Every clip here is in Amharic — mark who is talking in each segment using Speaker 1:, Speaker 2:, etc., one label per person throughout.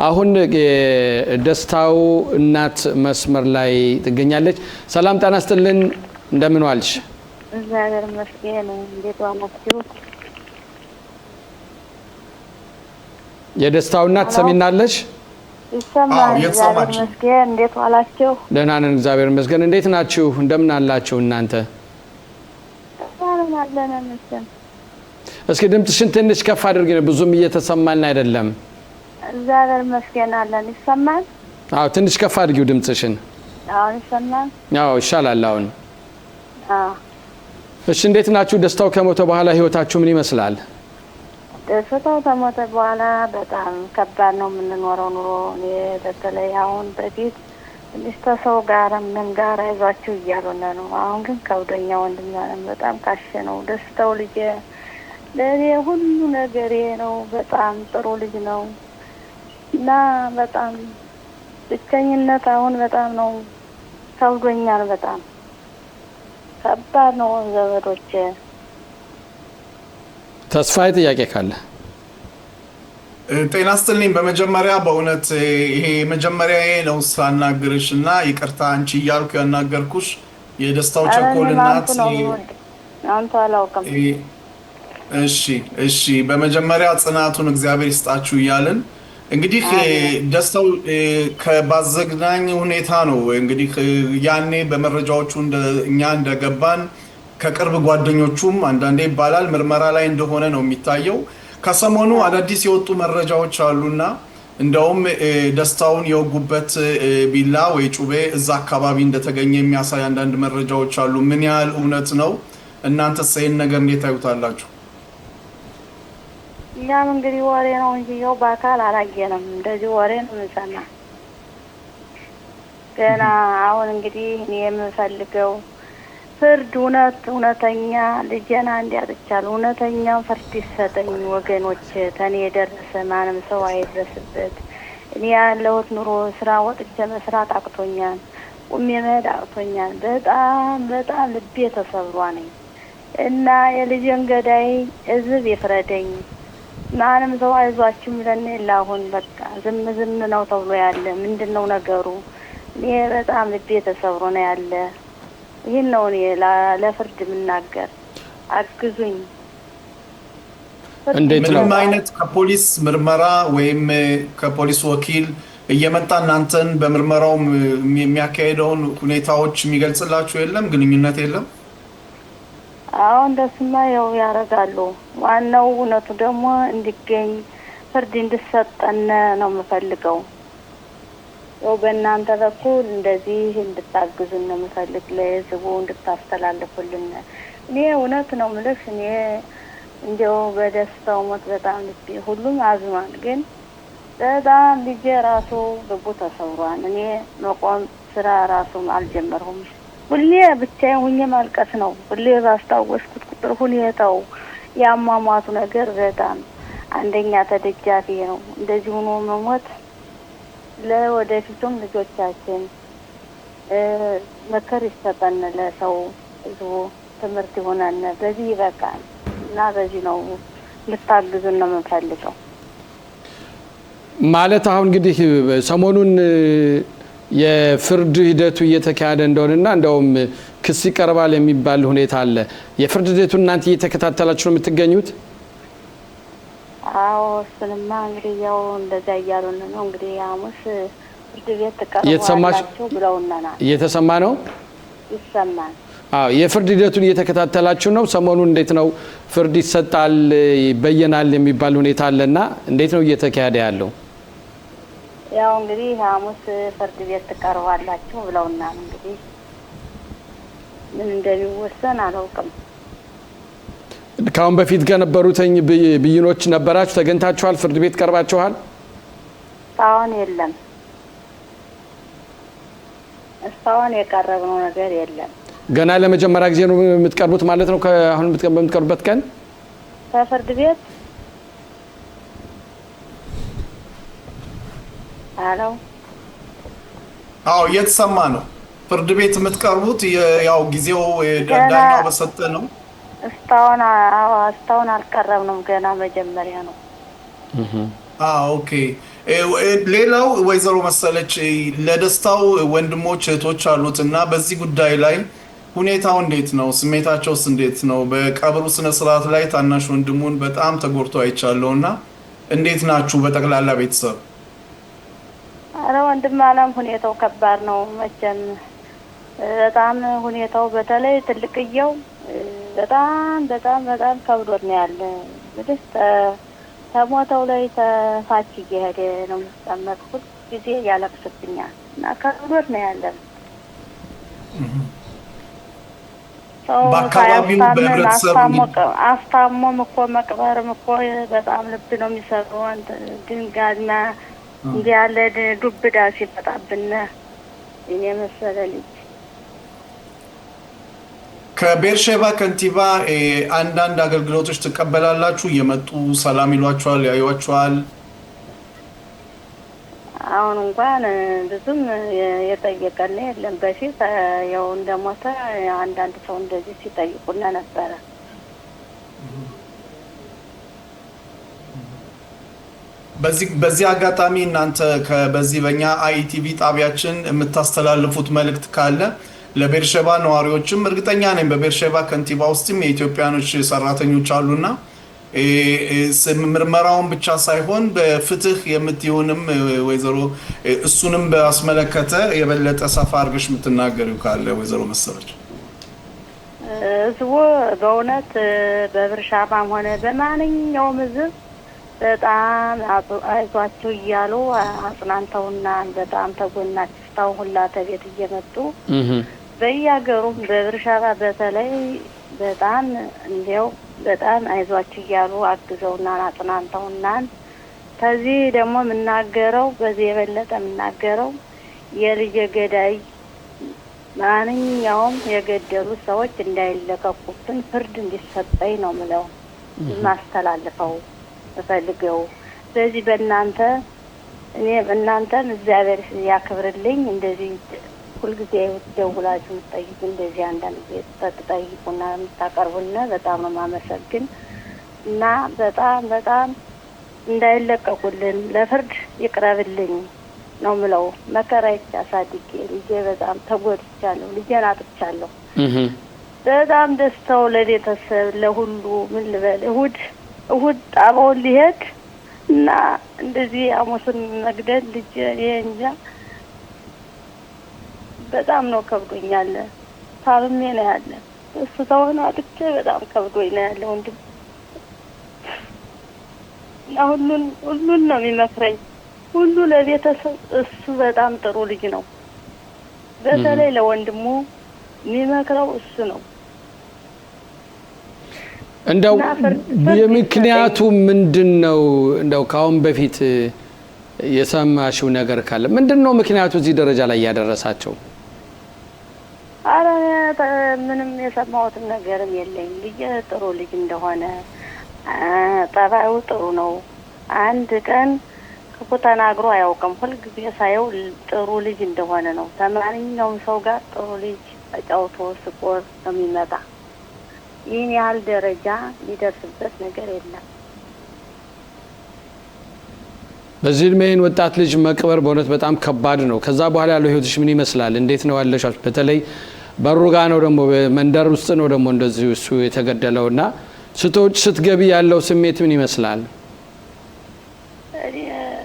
Speaker 1: አሁን ደስታው እናት መስመር ላይ ትገኛለች። ሰላም ጤና ይስጥልን እንደምን ዋልሽ?
Speaker 2: እግዚአብሔር ይመስገን እንዴት ዋላችሁ?
Speaker 1: የደስታው እናት ሰሚናለሽ?
Speaker 2: ይሰማል። እግዚአብሔር ይመስገን እንዴት ዋላችሁ?
Speaker 1: ደህና ነን እግዚአብሔር ይመስገን። እንዴት ናችሁ? እንደምን አላችሁ እናንተ? እስኪ ድምፅሽን ትንሽ ከፍ አድርጊ፣ ብዙም እየተሰማልን አይደለም።
Speaker 2: እግዚአብሔር ይመስገን አለን። ይሰማል?
Speaker 1: አዎ ትንሽ ከፍ አድርጊው ድምፅሽን።
Speaker 2: አሁን ይሰማል?
Speaker 1: አዎ ይሻላል አሁን።
Speaker 2: አዎ
Speaker 1: እሺ እንዴት ናችሁ? ደስታው ከሞተ በኋላ ህይወታችሁ ምን ይመስላል?
Speaker 2: ደስታው ከሞተ በኋላ በጣም ከባድ ነው የምንኖረው ኑሮ። በተለይ አሁን በፊት ትንሽ ከሰው ጋር ምን ጋር አይዟችሁ እያሉን ነው። አሁን ግን ከብዶኛ ወንድም በጣም ካሽ ነው። ደስታው ልጄ ለእኔ ሁሉ ነገሬ ነው። በጣም ጥሩ ልጅ ነው እና በጣም ብቸኝነት አሁን በጣም ነው ከብዶኛል። በጣም ከባድ ነው ዘመዶቼ።
Speaker 1: ተስፋዬ ጥያቄ ካለ?
Speaker 3: ጤና ይስጥልኝ። በመጀመሪያ በእውነት ይሄ መጀመሪያዬ ነው ሳናግርሽ እና ይቅርታ አንቺ እያልኩ ያናገርኩሽ የደስታው ቸኮል እናት።
Speaker 2: አንተ አላውቅም።
Speaker 3: እሺ በመጀመሪያ ጽናቱን እግዚአብሔር ይስጣችሁ እያልን እንግዲህ ደስታው ከባዘግናኝ ሁኔታ ነው እንግዲህ ያኔ በመረጃዎቹ እኛ እንደገባን ከቅርብ ጓደኞቹም አንዳንዴ ይባላል ምርመራ ላይ እንደሆነ ነው የሚታየው። ከሰሞኑ አዳዲስ የወጡ መረጃዎች አሉና እንደውም ደስታውን የወጉበት ቢላ ወይ ጩቤ እዛ አካባቢ እንደተገኘ የሚያሳይ አንዳንድ መረጃዎች አሉ። ምን ያህል እውነት ነው? እናንተስ ይሄን ነገር እንዴት ታዩታላችሁ?
Speaker 2: እኛም እንግዲህ ወሬ ነው እንጂ ያው በአካል አላየንም። እንደዚህ ወሬ ነው የምንሰማ። ገና አሁን እንግዲህ እኔ የምፈልገው ፍርድ እውነተኛ ልጄን እንዲያጥቻለሁ። እውነተኛ ፍርድ ይሰጠኝ ወገኖች። ተኔ የደረሰ ማንም ሰው አይድረስበት። እኔ ያለሁት ኑሮ ስራ ወጥቼ መስራት አቅቶኛል። ቁሜ መሄድ አቅቶኛል። በጣም ልቤ ተሰብሯ ነኝ እና የልጄን ገዳይ ህዝብ ይፍረደኝ። ማንም ሰው አይዟችሁ የሚለን የለ። አሁን በቃ ዝም ነው ተብሎ ያለ ምንድን ነው ነገሩ? እኔ በጣም ልቤ ተሰብሮ ነው ያለ። ይህን ነው እኔ ለፍርድ የምናገር። አግዙኝ።
Speaker 3: ምንም አይነት ከፖሊስ ምርመራ ወይም ከፖሊስ ወኪል እየመጣ እናንተን በምርመራው የሚያካሄደውን ሁኔታዎች የሚገልጽላችሁ የለም? ግንኙነት የለም?
Speaker 2: አዎ እንደሱማ ያው ያደርጋሉ። ዋናው እውነቱ ደግሞ እንዲገኝ ፍርድ እንዲሰጠን ነው የምፈልገው። ያው በእናንተ በኩል እንደዚህ እንድታግዙን ነው የምፈልግ፣ ለህዝቡ እንድታስተላልፉልን። እኔ እውነት ነው የምልሽ፣ እኔ እንደው በደስታው ሞት በጣም ልቤ ሁሉም አዝኗል። ግን በጣም ልጄ ራሱ ልቡ ተሰብሯል። እኔ መቆም ስራ ራሱ አልጀመርሁም። ሁሌ ብቻዬን ሁኜ ማልቀስ ነው። ሁሌ ባስታወስኩት ቁጥር ሁኔታው ያሟሟቱ ነገር በጣም አንደኛ ተደጃፊ ነው። እንደዚህ ሆኖ መሞት ለወደፊቱም ልጆቻችን ምክር ይሰጠን፣ ለሰው ህዝቡ ትምህርት ይሆናል። በዚህ ይበቃል እና በዚህ ነው ልታግዙን ነው የምንፈልገው።
Speaker 1: ማለት አሁን እንግዲህ ሰሞኑን የፍርድ ሂደቱ እየተካሄደ እንደሆነና እንደውም ክስ ይቀርባል የሚባል ሁኔታ አለ። የፍርድ ሂደቱን እናንተ እየተከታተላችሁ ነው የምትገኙት?
Speaker 2: አዎ እሱንማ እንግዲህ ያው እንደዛ እያሉን ነው። እንግዲህ ሐሙስ ፍርድ ቤት ተቀርባላችሁ ብለውናል።
Speaker 1: እየተሰማ ነው?
Speaker 2: ይሰማል።
Speaker 1: አዎ የፍርድ ሂደቱን እየተከታተላችሁ ነው። ሰሞኑን እንዴት ነው ፍርድ ይሰጣል ይበየናል የሚባል ሁኔታ አለና እንዴት ነው እየተካሄደ ያለው?
Speaker 2: ያው እንግዲህ ሐሙስ ፍርድ ቤት ተቀርባላችሁ ብለውናል። እንግዲህ ምን እንደሚወሰን አላውቅም።
Speaker 1: ካሁን በፊት ከነበሩትኝ ብይኖች ነበራችሁ? ተገኝታችኋል? ፍርድ ቤት ቀርባችኋል?
Speaker 2: እስካሁን የለም። እስካሁን የቀረብነው ነገር የለም።
Speaker 1: ገና ለመጀመሪያ ጊዜ ነው የምትቀርቡት ማለት ነው? አሁን የምትቀርቡበት ቀን
Speaker 2: ከፍርድ ቤት አለው?
Speaker 3: አዎ እየተሰማ ነው። ፍርድ ቤት የምትቀርቡት ያው ጊዜው ዳኛው በሰጠ ነው።
Speaker 2: እስካሁን አልቀረብንም። ገና መጀመሪያ ነው።
Speaker 3: ኦኬ ሌላው ወይዘሮ መሰለች ለደስታው ወንድሞች እህቶች አሉትና በዚህ ጉዳይ ላይ ሁኔታው እንዴት ነው? ስሜታቸውስ እንዴት ነው? በቀብሩ ስነ ስርዓት ላይ ታናሽ ወንድሙን በጣም ተጎድቶ አይቻለውና እንዴት ናችሁ በጠቅላላ ቤተሰብ?
Speaker 2: አረ ወንድም አለም ሁኔታው ከባድ ነው መቼም በጣም ሁኔታው በተለይ ትልቅየው በጣም ከብዶት ነው ያለ እንግዲህ ተሞተው ላይ ተፋች እየሄደ ነው የሚቀመጥኩት ጊዜ ያለቅስብኛል እና ከብዶት ነው ያለ
Speaker 3: በአካባቢው በህብረተሰብ
Speaker 2: አስታሞም እኮ መቅበርም እኮ በጣም ልብ ነው የሚሰሩ ድንጋይና እንዲህ ያለ ዱብዳ ሲመጣብን እኔ መሰለ ልጅ
Speaker 3: ከቤርሼባ ከንቲባ አንዳንድ አገልግሎቶች ተቀበላላችሁ? እየመጡ ሰላም ይሏችኋል፣ ያዩዋችኋል?
Speaker 2: አሁን እንኳን ብዙም የጠየቀን የለም። በፊት ያው እንደሞተ አንዳንድ ሰው እንደዚህ ሲጠይቁና ነበረ።
Speaker 3: በዚህ አጋጣሚ እናንተ በዚህ በእኛ አይቲቪ ጣቢያችን የምታስተላልፉት መልእክት ካለ ለቤርሼባ ነዋሪዎችም እርግጠኛ ነኝ በቤርሼባ ከንቲባ ውስጥም የኢትዮጵያኖች ሰራተኞች አሉና ምርመራውን ብቻ ሳይሆን በፍትህ የምትሆንም ወይዘሮ እሱንም በአስመለከተ የበለጠ ሰፋ አድርገሽ የምትናገሪው ካለ ወይዘሮ መሰለች።
Speaker 2: ህዝቡ በእውነት በቤርሼባም ሆነ በማንኛውም ህዝብ በጣም አይዟችሁ እያሉ አጽናንተውና በጣም ተጎናቸው ሁላ ተቤት እየመጡ በየሀገሩም በቤርሼባ በተለይ በጣም እንዲያው በጣም አይዟችሁ እያሉ አግዘውና አጽናንተውና ከዚህ ደግሞ የምናገረው በዚህ የበለጠ የምናገረው የልጅ ገዳይ ማንኛውም የገደሉ ሰዎች እንዳይለቀቁብን ፍርድ እንዲሰጠኝ ነው ምለው ማስተላልፈው ፈልገው ስለዚህ በእናንተ እኔ እናንተም እግዚአብሔር ያክብርልኝ እንደዚህ ሁልጊዜ ደውላችሁ ጠይቁ እንደዚህ አንዳንድ ጊዜ ተጠይቁና የምታቀርቡና በጣም ነው ማመሰግን እና በጣም እንዳይለቀቁልን ለፍርድ ይቅረብልኝ ነው ምለው መከራይቻ ሳድቄ ልጄ በጣም ተጎድቻለሁ ልጄን አጥቻለሁ በጣም ደስታው ለቤተሰብ ለሁሉ ምን ልበል እሁድ ጣባውን ሊሄድ እና እንደዚህ ሐሙስን መግደል ልጅ የእንጃ በጣም ነው ከብዶኛል ታምሜ ነው ያለ እሱ ተሆነ አጥቼ በጣም ከብዶኝ ነው ያለ ወንድም እና ሁሉን ነው የሚመክረኝ ሁሉ ለቤተሰብ እሱ በጣም ጥሩ ልጅ ነው በተለይ ለወንድሙ የሚመክረው እሱ ነው
Speaker 1: እንደው የምክንያቱ ምንድነው እንደው ካሁን በፊት የሰማሽው ነገር ካለ ምንድነው ምክንያቱ እዚህ ደረጃ ላይ ያደረሳቸው
Speaker 2: አረ ምንም የሰማሁት ነገርም የለኝ ልጅ ጥሩ ልጅ እንደሆነ ጠባዩ ጥሩ ነው አንድ ቀን ክፉ ተናግሮ አያውቅም ሁሉ ጊዜ ሳይው ጥሩ ልጅ እንደሆነ ነው ተማሪኛውም ሰው ጋር ጥሩ ልጅ ተጫውቶ ስቆር ነው የሚመጣ ይህን ያህል ደረጃ ሊደርስበት ነገር የለም በዚህ
Speaker 1: እድሜን ወጣት ልጅ መቅበር በእውነት በጣም ከባድ ነው ከዛ በኋላ ያለው ህይወትሽ ምን ይመስላል እንዴት ነው ያለሽ በተለይ በሩጋ ነው ደግሞ መንደር ውስጥ ነው ደግሞ እንደዚህ እሱ የተገደለውና ስትገቢ ያለው ስሜት ምን ይመስላል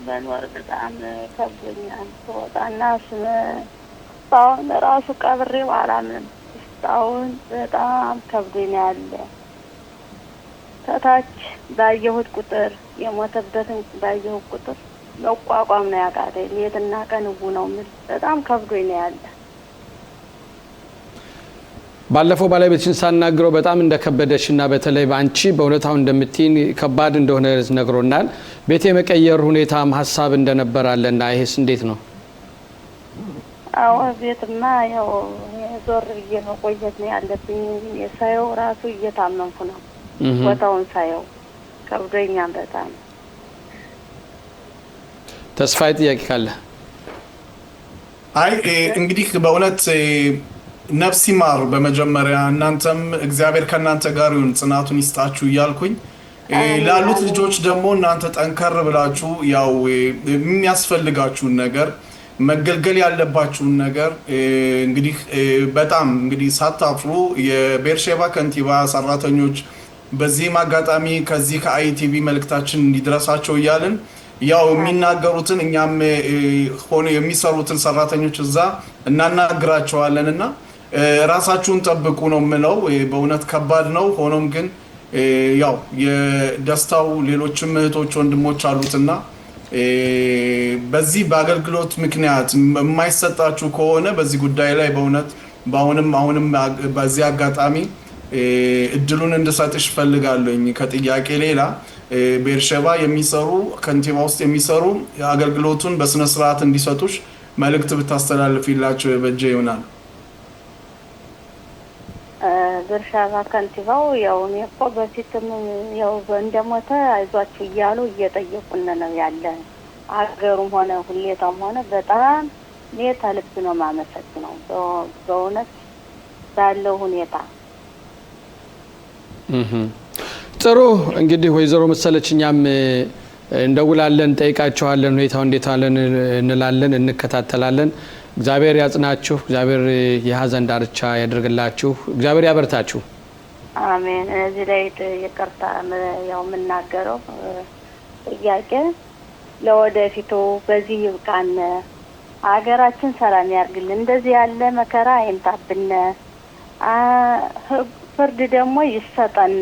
Speaker 2: በኖር በጣም ከብዶኛል ወጣና ስለ ራሱ ቀብሬው አላምንም ታውን በጣም ከብዶኛል ታታች ባየሁት ቁጥር የሞተበትን ባየሁት ቁጥር መቋቋም ነው ያቃተኝ ሌትና ቀን ነው በጣም ከብዶኛል
Speaker 1: ባለፈው ባለቤትሽን ሳናግረው በጣም እንደከበደሽና በተለይ ባንቺ በእውነታው እንደምትይን ከባድ እንደሆነ ነግሮናል ቤት የመቀየር ሁኔታም ሐሳብ እንደነበራለና ይሄስ እንዴት ነው
Speaker 2: አዎ ቤትማ ያው ዞር እየመቆየት ነው ያለብኝ የሳየው ራሱ እየታመምኩ ነው ቦታውን ሳየው ከብዶኛል በጣም
Speaker 1: ተስፋይ ጥያቄ ካለ
Speaker 3: አይ እንግዲህ በእውነት ነፍስ ይማር በመጀመሪያ እናንተም እግዚአብሔር ከናንተ ጋር ይሁን ጽናቱን ይስጣችሁ እያልኩኝ ላሉት ልጆች ደግሞ እናንተ ጠንከር ብላችሁ ያው የሚያስፈልጋችሁን ነገር መገልገል ያለባችሁን ነገር እንግዲህ በጣም እንግዲህ ሳታፍሩ የቤርሼባ ከንቲባ ሰራተኞች በዚህም አጋጣሚ ከዚህ ከአይቲቪ መልእክታችን እንዲደርሳቸው እያልን ያው የሚናገሩትን እኛም ሆነ የሚሰሩትን ሰራተኞች እዛ እናናግራቸዋለንና ራሳችሁን ጠብቁ ነው የምለው። በእውነት ከባድ ነው። ሆኖም ግን ያው የደስታው ሌሎችም እህቶች ወንድሞች አሉትና በዚህ በአገልግሎት ምክንያት የማይሰጣችሁ ከሆነ በዚህ ጉዳይ ላይ በእውነት አሁንም በዚህ አጋጣሚ እድሉን እንድሰጥሽ ፈልጋለኝ። ከጥያቄ ሌላ ቤርሼባ የሚሰሩ ከንቲባ ውስጥ የሚሰሩ አገልግሎቱን በስነ ስርዓት እንዲሰጡሽ መልእክት ብታስተላልፊላቸው በእጄ ይሆናል።
Speaker 2: ቤርሼባ ከንቲባው ያው እኔ እኮ በፊትም ያው እንደሞተ አይዟችሁ እያሉ እየጠየቁን ነው ያለ። አገሩም ሆነ ሁኔታም ሆነ በጣም እኔ ከልብ ነው የማመሰግነው በእውነት ባለው ሁኔታ።
Speaker 1: ጥሩ እንግዲህ ወይዘሮ መሰለች እኛም እንደውላለን፣ ጠይቃቸዋለን፣ ሁኔታው እንዴት አለን እንላለን፣ እንከታተላለን። እግዚአብሔር ያጽናችሁ፣ እግዚአብሔር የሀዘን ዳርቻ ያደርግላችሁ፣ እግዚአብሔር ያበርታችሁ።
Speaker 2: አሜን። እዚህ ላይ ይቅርታ ያው የምናገረው ጥያቄ ለወደፊቱ በዚህ ይብቃን፣ ሀገራችን ሰላም ያርግልን፣ እንደዚህ ያለ መከራ አይምጣብን፣ ፍርድ ደግሞ ይሰጠን።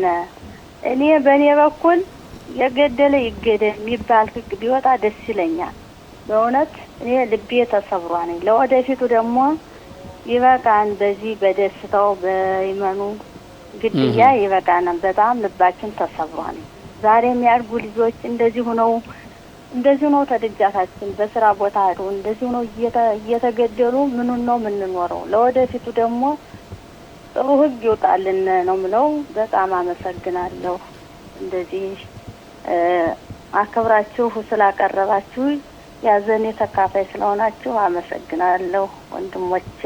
Speaker 2: እኔ በእኔ በኩል የገደለ ይገደል የሚባል ህግ ቢወጣ ደስ ይለኛል። በእውነት እኔ ልቤ ተሰብሯል። ለወደፊቱ ደግሞ ይበቃን። በዚህ በደስታው በይመኑ ግድያ ይበቃናል። በጣም ልባችን ተሰብሯል። ዛሬ የሚያድጉ ልጆች እንደዚህ ነው ተደጃታችን በስራ ቦታ ሄዱ እንደዚህ ነው እየተገደሉ ምኑን ነው የምንኖረው? ለወደፊቱ ደግሞ ጥሩ ህግ ይውጣልን ነው ምለው። በጣም አመሰግናለሁ። እንደዚህ አክብራችሁ ስላቀረባችሁ ያዘኔ ተካፋይ ስለሆናችሁ አመሰግናለሁ። ወንድሞቼ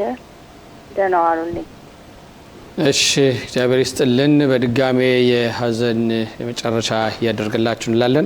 Speaker 2: ደህና ዋሉልኝ።
Speaker 1: እሺ እግዚአብሔር ይስጥልን። በድጋሜ የሀዘን የመጨረሻ ያደርግላችሁ እንላለን።